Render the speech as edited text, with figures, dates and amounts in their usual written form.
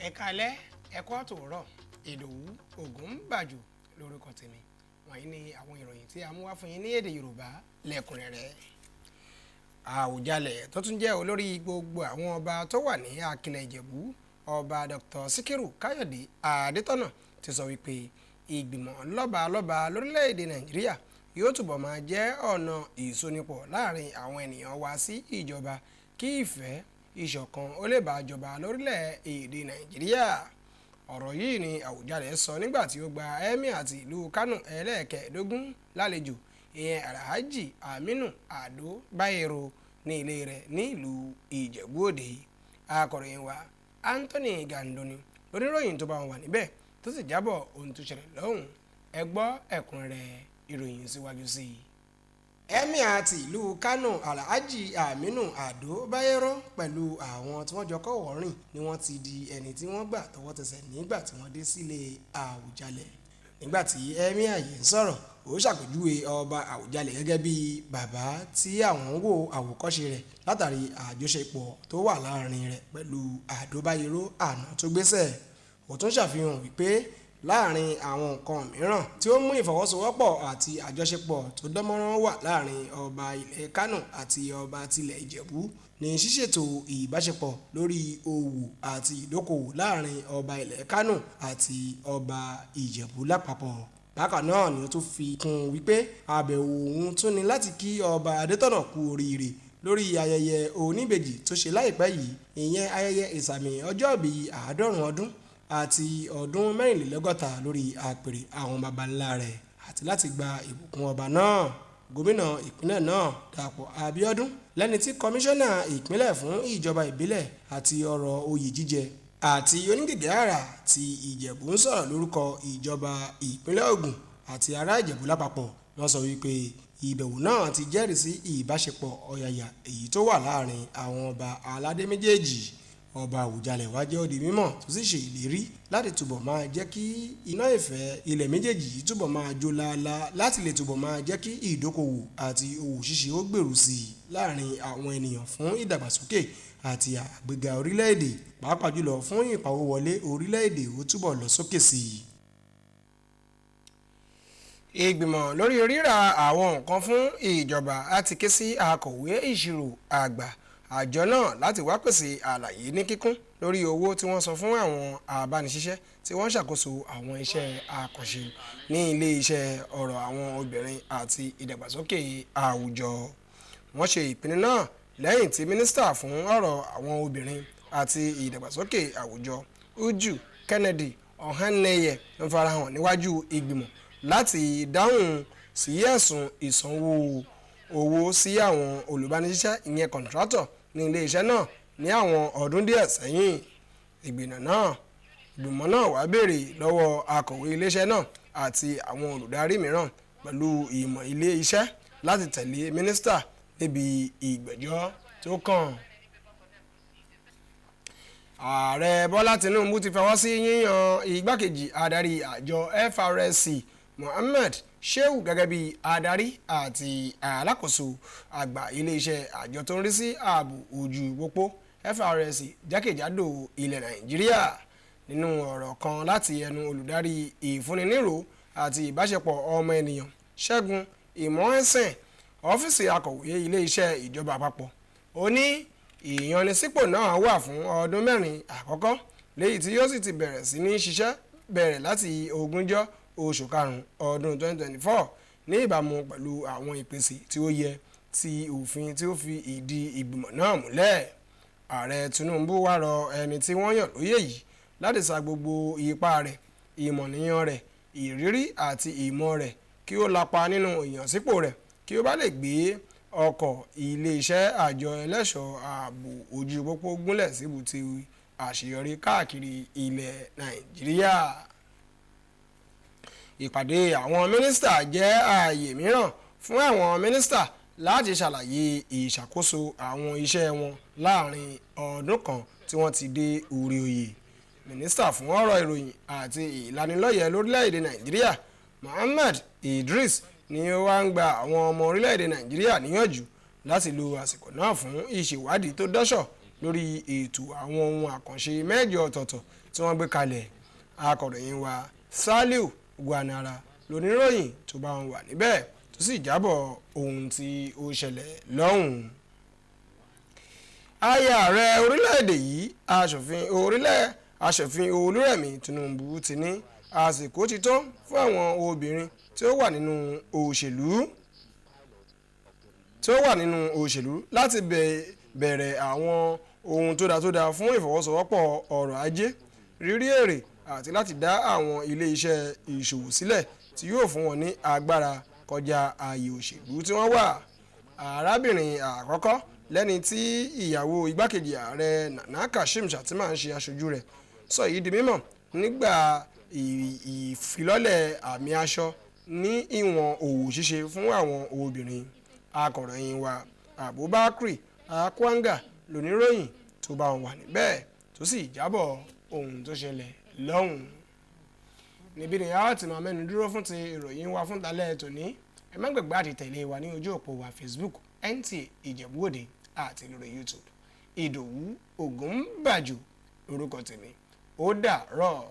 ẹ káalẹ́ ẹ kú àtòwúrọ̀ Ìdòwú Ògúnbàjò lórúkọ tèmi. Wọ̀nyí ni àwọn ìròyìn tí a mú wá fún yín ní èdè Yorùbá lẹ́kùnrẹ́rẹ́. Àwùjalẹ̀ tó tún jẹ́ olórí gbogbo àwọn ọba tó wà ní Akilẹ̀ Ìjẹ̀bú, ọba Dr. Síkírù Káyọ̀dé Adétọ́nà ti sọ wípé ìgbìmọ̀ lọ́balọ́ba lórílẹ̀‐èdè Nàìjíríà yóò túbọ̀ máa jẹ́ ọ̀nà ìsonipọ̀ láàrin àwọn ènìyàn wa sí ìjọba kí ìfẹ́ ìṣọ̀kan ó lè bá jọba lórílẹ̀‐èdè Nàìjíríà. Ọ̀rọ̀ yìí ni Àwùjalẹ̀ sọ nígbà tí ó gba Emir àti ìlú Kánò ẹlẹ́ẹ̀kẹ́ẹ̀dógún lálejò, ìyẹn Alhaji Aminu Ado Bayero ní ilé rẹ̀ ní ìlú Ìjẹ̀bú Òde. Akọ̀ròyìn wa Anthony Gandoni oníròyìn tó bá wà níbẹ̀ tó sì jábọ̀ ohun tó ṣẹlẹ̀ lọ́hùn. Ẹ gbọ́ ẹ̀kúnrẹ́rẹ́ ìròyìn síwájú sí i. Emir àti ìlú Kánò Alhaji Aminu Ado Bayero pẹ̀lú àwọn tí wọ́n jọ kọ́wọ́ rìn ni wọ́n ti di ẹni tí wọ́n gbà tọwọ́ tẹsẹ̀ nígbà tí wọ́n dé sílé Àwùjalẹ̀. Nígbà tí Emir yìí ń sọ̀rọ̀, ó ṣàpèjúwe ọba Àwùjalẹ̀ gẹ́gẹ́ bí bàbá tí àwọn ń wo àwòkọ́ṣe rẹ̀ látàrí àjọṣepọ̀ tó wà láàrin rẹ̀ pẹ̀lú Ado Bayero àná tó gbéṣẹ̀. Ó tún ṣàfihàn wípé láàrin àwọn nǹkan mìíràn tí ó mú ìfọwọ́sowọ́pọ̀ àti àjọṣepọ̀ tó dánmọ́rán wà láàrin ọba ilẹ̀ Kánò àti ọba tilẹ̀ Ìjẹ̀bú ní ṣíṣètò ìbáṣepọ̀ lórí òwò àti ìdókòwò láàrin ọba ilẹ̀ Kánò àti ọba Ìjẹ̀bú lápapọ̀. Bákan náà ni ó tún fi kún wípé àbẹ̀wò òun tún ní láti kí ọba Adétọ́nà kú oríire lórí ayẹyẹ oníbejì tó ṣe láìpẹ́ yìí, ìyẹn ayẹyẹ ìsàmì ọjọ́bí 90 ọdún àti ọdún 64 lórí àpèrè àwọn baba ńlá rẹ̀, àti láti gba ìbùkún ọba náà. Gómìnà ìpínlẹ̀ náà Dàpọ̀ Abíọ́dún lẹ́ni tí kọmíṣánná ìpínlẹ̀ fún ìjọba ìbílẹ̀ àti ọ̀rọ̀ oyè jíjẹ àti onígègé àrà ti Ìjẹ̀bú ń sọ̀rọ̀ lórúkọ ìjọba ìpínlẹ̀ Ògùn àti ará Ìjẹ̀bú lápapọ̀. Wọ́n sọ wípé ìbẹ̀wò náà ti jẹ́rìí sí ìbáṣepọ̀ ọ̀yàyà èyí tó wà láàrin àwọn ọba aládé méjèèjì. Ọba Àwùjalẹ̀ wá jẹ́ ó di mímọ̀ tó sì ṣe ìlérí láti túbọ̀ máa jẹ́ kí iná ìfẹ́ ilẹ̀ méjèèjì yìí túbọ̀ máa jó láálá láti lè túbọ̀ máa jẹ́ kí ìdókòwò àti òwò ṣíṣe ó gbèrú sí i láàrin àwọn ènìyàn fún ìdàgbàsókè àti àgbéga orílẹ̀-èdè, pàápàá jùlọ fún ìpawówọlé orílẹ̀-èdè ó túbọ̀ lọ sókè sí i. Ìgbìmọ̀ lórí rírà àwọn nǹkan fún ìjọba á ti ké sí akọ̀wé ìṣirò àgbà àjọ náà láti wá pèsè àlàyé ní kíkún lórí owó tí wọ́n san fún àwọn abániṣiṣẹ́ tí wọ́n ṣàkóso àwọn iṣẹ́ àkànṣe ní ilé iṣẹ́ ọ̀rọ̀ àwọn obìnrin àti ìdàgbàsókè àwùjọ. Wọ́n ṣe ìpinnu náà lẹ́yìn tí mínísítà fún ọ̀rọ̀ àwọn obìnrin àti ìdàgbàsókè àwùjọ Uju Kennedy Ohaneye ń farahàn níwájú ìgbìmọ̀ láti dáhùn sí ẹ̀sùn ìsanwó owó sí àwọn olùbániṣiṣẹ́ ìyẹn kọ̀ǹtrátọ̀ ní ilé-iṣẹ́ náà ní àwọn ọdún díẹ̀ sẹ́yìn. Ìgbìmọ̀ náà wá béèrè lọ́wọ́ akọ̀wé ilé-iṣẹ́ náà àti àwọn olùdarí mìíràn pẹ̀lú ìmọ̀ ilé-iṣẹ́ láti tẹ̀lé mínísítà níbi ìgbẹ́jọ́ tó kàn. Ààrẹ Bọ́lá Tinubu ti fọwọ́ sí yíyan igbákejì adarí àjọ FRSC Mohammed Shehu gẹ́gẹ́ bí adarí àti alákòóso àgbà iléeṣẹ́ àjọ tó ń rí sí ààbò ojú pópó FRSC jákèjádò ilẹ̀ Nàìjíríà. Nínú ọ̀rọ̀ kan láti ẹnu olùdarí ìfúnninírò àti ìbáṣepọ̀ ọmọ ènìyàn Ṣẹ́gun Ìmọ̀ẹ́sìn, ọ́fíìsì akọ̀wé iléeṣẹ́ ìjọba àpapọ̀, ó ní ìyanisípò náà wà fún ọdún 4 àkọ́kọ́ léyìí tí yóò sì ti bẹ̀rẹ̀ sí ní ṣiṣẹ́ bẹ̀rẹ̀ láti 20 oṣù karùn-ún ọdún 2024 ní ìbámu pẹ̀lú àwọn ìpèsè tí ó yẹ ti òfin tí ó fi ìdí ìgbìmọ̀ náà múlẹ̀. Ààrẹ Tinubu wá rọ ẹni tí wọ́n yàn lóyè yìí láti sa gbogbo ipá rẹ̀, ìmọ̀nìyàn rẹ̀, ìrírí àti ìmọ̀ rẹ̀ kí ó lapa nínú ìyànsípò rẹ̀ kí ó bá lè gbé ọkọ̀ iléeṣẹ́ àjọ ẹlẹ́ṣọ́ ààbò ojú pópó gúnlẹ̀ síbùtì àṣeyọrí káàkiri ilẹ̀ Nàìjíríà. Ìpàdé àwọn mínísítà jẹ́ ààyè mìíràn fún àwọn mínísítà láti ṣàlàyé ìṣàkóso àwọn iṣẹ́ wọn láàrin ọdún kan tí wọ́n ti dé orí oyè. Mínísítà fún ọ̀rọ̀ ìròyìn àti ìlanilọ́yẹ̀ lórílẹ̀‐èdè Nàìjíríà Mohammed Idris ni ó wá ń gba àwọn ọmọ orílẹ̀‐èdè Nàìjíríà níyànjú láti lo àsìkò náà fún ìṣèwádìí tó dọ́ṣọ̀ lórí ètò àwọn ohun àkànṣe mẹ́jọ ọ̀tọ̀ọ̀tọ̀ tí wọ́n gbé kalẹ̀. Akọ̀ròyìn wa Saliu Gwanara lóníròyìn tó bá wọn wà níbẹ̀ tó sì jábọ̀ ohun tí ó ṣẹlẹ̀ lọ́hùn-ún. Aya ààrẹ orílẹ̀-èdè yìí aṣòfin Olúrẹ̀mí Tinubu ti ní àsìkò ti tó fún àwọn obìnrin tí ó wà nínú òṣèlú láti bẹ̀rẹ̀ àwọn ohun tó dáa fún ìfọwọ́sowọ́pọ̀ ọrọ̀ ajé, rírí èrè àti láti dá àwọn ilé iṣẹ́ ìṣòwò sílẹ̀ tí yóò fún wọn ní agbára kọjá ààyè òṣèlú tí wọ́n wà. Arábìnrin àkọ́kọ́ lẹ́ni tí ìyàwó igbákejì ààrẹ Nana Kashim Shettima ń ṣe aṣojú rẹ̀ sọ èyí di mímọ̀ nígbà ìfilọ́lẹ̀ àmì aṣọ ní ìwọ̀n òwò ṣíṣe fún àwọn obìnrin. Akọ̀ròyìn wa Abubakar Akwanga lóníròyìn tó bá wọn wà níbẹ̀ tó sì jábọ̀ ohun tó ṣẹlẹ̀ lọ́hùn-ún. Níbi ni a ti máa mẹ́nu dúró fún ti ìròyìn wa fún talẹ́ tòní. Ẹ má gbàgbé àti tẹ̀lé wa ní ojú òpó wa Facebook NTA Ijebu Òde àti lórí YouTube. Ìdòwú Ògúnbàjò lórúkọ tèmi. Ó dàárọ̀.